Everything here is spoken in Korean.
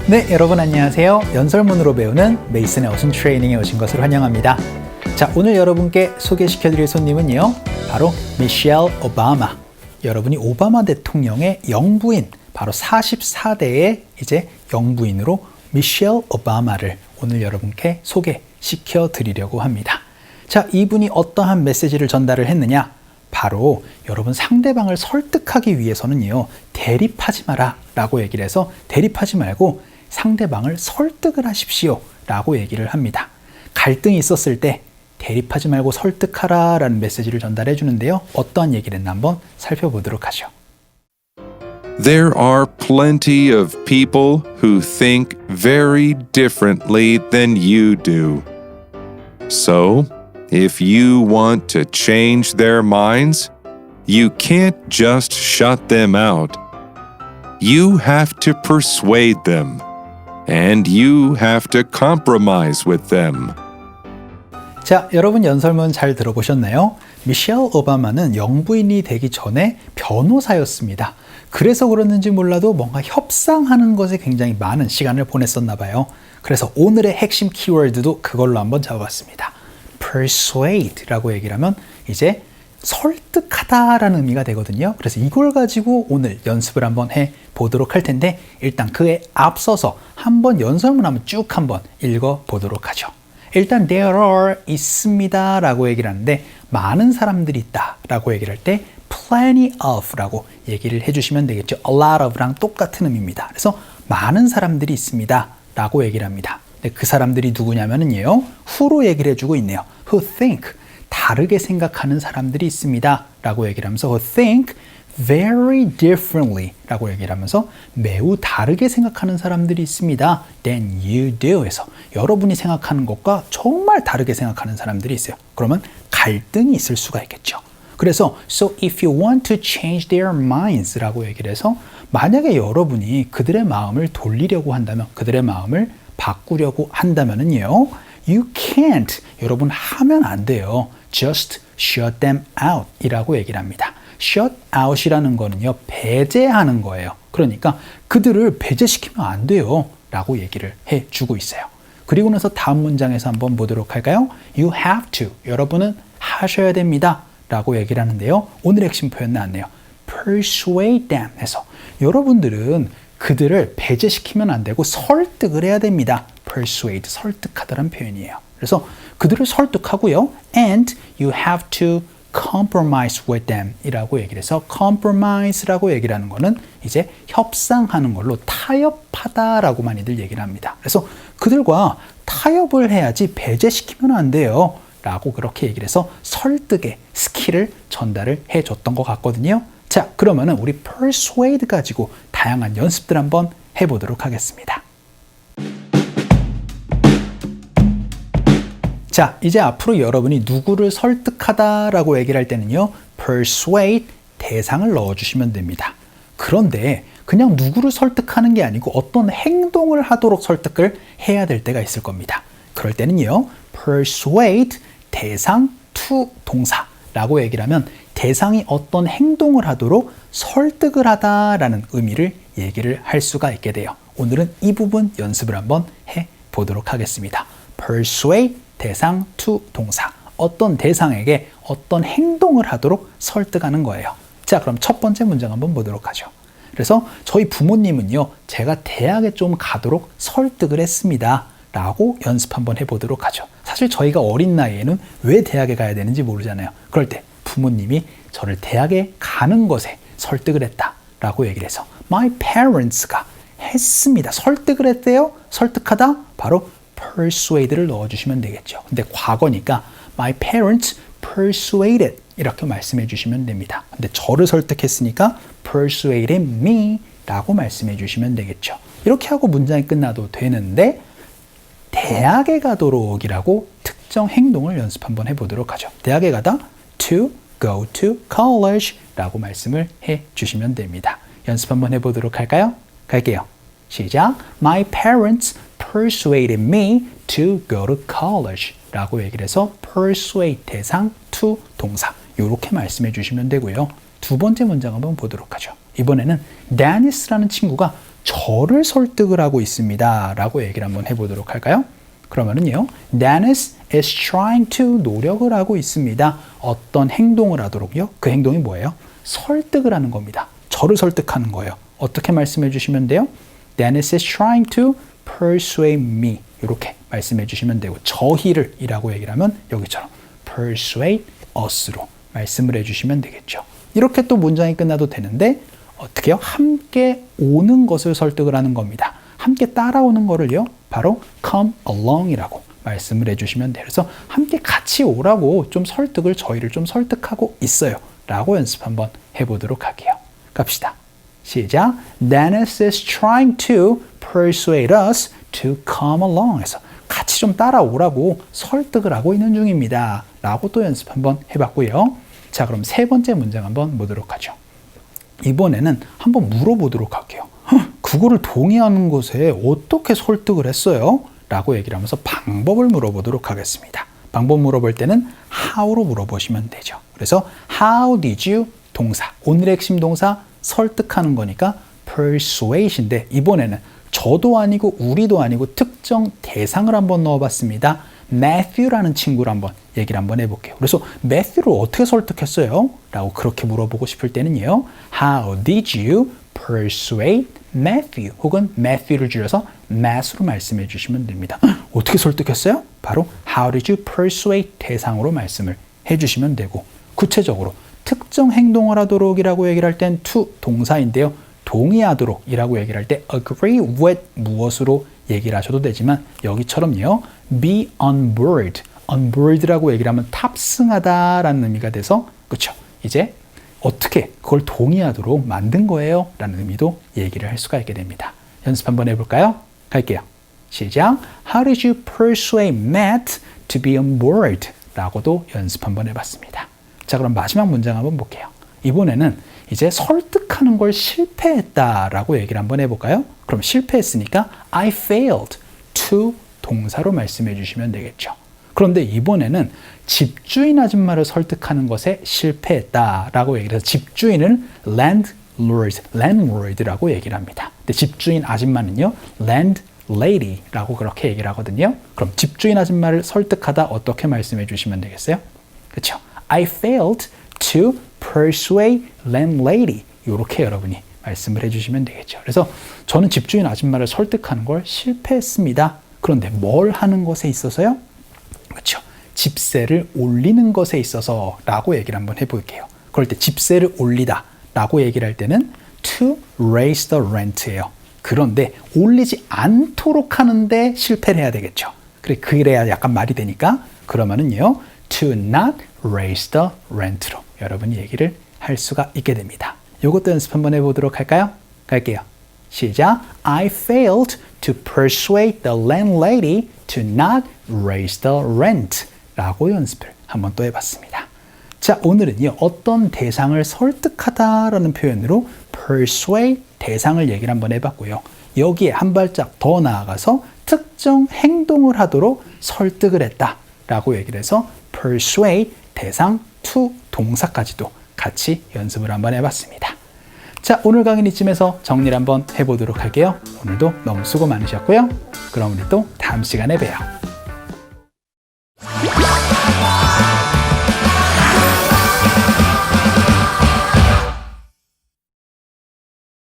네, 여러분 안녕하세요. 연설문으로 배우는 메이슨의 어순 트레이닝에 오신 것을 환영합니다. 자, 오늘 여러분께 소개시켜드릴 손님은요, 바로 미셸 오바마. 여러분이 오바마 대통령의 영부인, 바로 44대의 이제 영부인으로 미셸 오바마를 오늘 여러분께 소개시켜 드리려고 합니다. 자, 이분이 어떠한 메시지를 전달을 했느냐? 바로 여러분 상대방을 설득하기 위해서는요, 대립하지 마라 라고 얘기를 해서 대립하지 말고 상대방을 설득을 하십시오 라고 얘기를 합니다. 갈등이 있었을 때 대립하지 말고 설득하라 라는 메시지를 전달해 주는데요. 어떠한 얘기를 했나 한번 살펴보도록 하죠. There are plenty of people who think very differently than you do. So, if you want to change their minds, you can't just shut them out. You have to persuade them, and you have to compromise with them. 자, 여러분 연설문 잘 들어보셨나요? 미셸 오바마는 영부인이 되기 전에 변호사였습니다. 그래서 그랬는지 몰라도 뭔가 협상하는 것에 굉장히 많은 시간을 보냈었나 봐요. 그래서 오늘의 핵심 키워드도 그걸로 한번 잡아봤습니다. persuade라고 얘기를 하면 이제 설득하다라는 의미가 되거든요. 그래서 이걸 가지고 오늘 연습을 한번 해보도록 할 텐데 일단 그에 앞서서 한번 연설문 한번 쭉 한번 읽어보도록 하죠. 일단 there are 있습니다 라고 얘기를 하는데 많은 사람들이 있다 라고 얘기를 할 때 plenty of 라고 얘기를 해주시면 되겠죠. a lot of랑 똑같은 의미입니다. 그래서 많은 사람들이 있습니다 라고 얘기를 합니다. 근데 그 사람들이 누구냐면은요, who로 얘기를 해주고 있네요. who think, 다르게 생각하는 사람들이 있습니다 라고 얘기를 하면서 who think very differently 라고 얘기를 하면서 매우 다르게 생각하는 사람들이 있습니다 than you do 해서 여러분이 생각하는 것과 정말 다르게 생각하는 사람들이 있어요. 그러면 갈등이 있을 수가 있겠죠. 그래서 so if you want to change their minds 라고 얘기를 해서 만약에 여러분이 그들의 마음을 돌리려고 한다면, 그들의 마음을 바꾸려고 한다면은요, you can't, 여러분 하면 안 돼요. just shut them out 이라고 얘기를 합니다. shut out이라는 거는요, 배제하는 거예요. 그러니까 그들을 배제시키면 안 돼요 라고 얘기를 해주고 있어요. 그리고 나서 다음 문장에서 한번 보도록 할까요? you have to, 여러분은 하셔야 됩니다 라고 얘기를 하는데요. 오늘 핵심 표현 나왔네요. persuade them 해서 여러분들은 그들을 배제시키면 안 되고 설득을 해야 됩니다. persuade, 설득하다라는 표현이에요. 그래서 그들을 설득하고요. and you have to compromise with them 이라고 얘기를 해서 compromise라고 얘기를 하는 거는 이제 협상하는 걸로 타협하다라고 많이들 얘기를 합니다. 그래서 그들과 타협을 해야지 배제시키면 안 돼요 라고 그렇게 얘기를 해서 설득의 스킬을 전달을 해줬던 것 같거든요. 자, 그러면은 우리 persuade 가지고 다양한 연습들 한번 해보도록 하겠습니다. 자, 이제 앞으로 여러분이 누구를 설득하다라고 얘기를 할 때는요, persuade 대상을 넣어주시면 됩니다. 그런데 그냥 누구를 설득하는 게 아니고 어떤 행동을 하도록 설득을 해야 될 때가 있을 겁니다. 그럴 때는요, persuade 대상 to 동사라고 얘기를 하면 대상이 어떤 행동을 하도록 설득을 하다라는 의미를 얘기를 할 수가 있게 돼요. 오늘은 이 부분 연습을 한번 해보도록 하겠습니다. persuade 대상 to 동사, 어떤 대상에게 어떤 행동을 하도록 설득하는 거예요. 자, 그럼 첫 번째 문장 한번 보도록 하죠. 그래서 저희 부모님은요, 제가 대학에 좀 가도록 설득을 했습니다 라고 연습 한번 해보도록 하죠. 사실 저희가 어린 나이에는 왜 대학에 가야 되는지 모르잖아요. 그럴 때 부모님이 저를 대학에 가는 것에 설득을 했다 라고 얘기를 해서 my parents가 했습니다. 설득을 했대요. 설득하다 바로 persuade를 넣어주시면 되겠죠. 근데 과거니까 my parents persuaded 이렇게 말씀해 주시면 됩니다. 근데 저를 설득했으니까 persuaded me 라고 말씀해 주시면 되겠죠. 이렇게 하고 문장이 끝나도 되는데 대학에 가도록 이라고 특정 행동을 연습 한번 해보도록 하죠. 대학에 가다 to go to college 라고 말씀을 해 주시면 됩니다. 연습 한번 해보도록 할까요? 갈게요. 시작. My parents persuaded me to go to college 라고 얘기를 해서 persuade 대상 to 동사 이렇게 말씀해 주시면 되고요. 두 번째 문장 한번 보도록 하죠. 이번에는 데니스라는 친구가 저를 설득을 하고 있습니다 라고 얘기를 한번 해보도록 할까요? 그러면은요, Dennis is trying to 노력을 하고 있습니다. 어떤 행동을 하도록요. 그 행동이 뭐예요? 설득을 하는 겁니다. 저를 설득하는 거예요. 어떻게 말씀해 주시면 돼요? Dennis is trying to persuade me. 이렇게 말씀해 주시면 되고, 저희를 이라고 얘기를 하면 여기처럼 persuade us로 말씀을 해 주시면 되겠죠. 이렇게 또 문장이 끝나도 되는데 어떻게요? 함께 오는 것을 설득을 하는 겁니다. 함께 따라오는 거를요, 바로 come along이라고 말씀을 해주시면 돼요. 그래서 함께 같이 오라고 좀 설득을, 저희를 좀 설득하고 있어요 라고 연습 한번 해보도록 할게요. 갑시다. 시작. Dennis is trying to persuade us to come along. 해서 같이 좀 따라오라고 설득을 하고 있는 중입니다 라고 또 연습 한번 해봤고요. 자, 그럼 세 번째 문장 한번 보도록 하죠. 이번에는 한번 물어보도록 할게요. 그거를 동의하는 것에 어떻게 설득을 했어요? 라고 얘기를 하면서 방법을 물어보도록 하겠습니다. 방법 물어볼 때는 how로 물어보시면 되죠. 그래서 how did you 동사, 오늘의 핵심 동사 설득하는 거니까 persuade인데 이번에는 저도 아니고 우리도 아니고 특정 대상을 한번 넣어봤습니다. Matthew라는 친구를 한번 얘기를 한번 해볼게요. 그래서 Matthew를 어떻게 설득했어요? 라고 그렇게 물어보고 싶을 때는요. How did you persuade Matthew? 혹은 Matthew를 줄여서 Matt로 말씀해 주시면 됩니다. 어떻게 설득했어요? 바로 How did you persuade 대상으로 말씀을 해주시면 되고, 구체적으로 특정 행동을 하도록 이라고 얘기를 할 땐 to 동사인데요. 동의하도록 이라고 얘기를 할 때 agree with 무엇으로 얘기를 하셔도 되지만 여기처럼요. be on board. on board라고 얘기를 하면 탑승하다라는 의미가 돼서 그렇죠. 이제 어떻게 그걸 동의하도록 만든 거예요 라는 의미도 얘기를 할 수가 있게 됩니다. 연습 한번 해볼까요? 갈게요. 시작. How did you persuade Matt to be on board? 라고도 연습 한번 해봤습니다. 자, 그럼 마지막 문장 한번 볼게요. 이번에는 이제 설득하는 걸 실패했다라고 얘기를 한번 해볼까요? 그럼 실패했으니까 I failed to 동사로 말씀해 주시면 되겠죠. 그런데 이번에는 집주인 아줌마를 설득하는 것에 실패했다라고 얘기를 해서 집주인을 landlord라고 얘기를 합니다. 근데 집주인 아줌마는요, landlady라고 그렇게 얘기를 하거든요. 그럼 집주인 아줌마를 설득하다 어떻게 말씀해 주시면 되겠어요? 그렇죠? I failed to persuade landlady. 이렇게 여러분이 말씀을 해주시면 되겠죠. 그래서 저는 집주인 아줌마를 설득하는 걸 실패했습니다. 그런데 뭘 하는 것에 있어서요? 그렇죠. 집세를 올리는 것에 있어서 라고 얘기를 한번 해볼게요. 그럴 때 집세를 올리다 라고 얘기를 할 때는 to raise the rent예요. 그런데 올리지 않도록 하는데 실패를 해야 되겠죠. 그래야 약간 말이 되니까 그러면은요, to not raise the rent로 여러분이 얘기를 할 수가 있게 됩니다. 이것도 연습 한번 해보도록 할까요? 갈게요. 시작. I failed to persuade the landlady to not raise the rent 라고 연습을 한번 또 해봤습니다. 자, 오늘은요, 어떤 대상을 설득하다라는 표현으로 persuade 대상을 얘기를 한번 해봤고요. 여기에 한 발짝 더 나아가서 특정 행동을 하도록 설득을 했다라고 얘기를 해서 persuade 대상 to 동사까지도 같이 연습을 한번 해봤습니다. 자, 오늘 강의는 이쯤에서 정리를 한번 해보도록 할게요. 오늘도 너무 수고 많으셨고요. 그럼 우리 또 다음 시간에 봬요.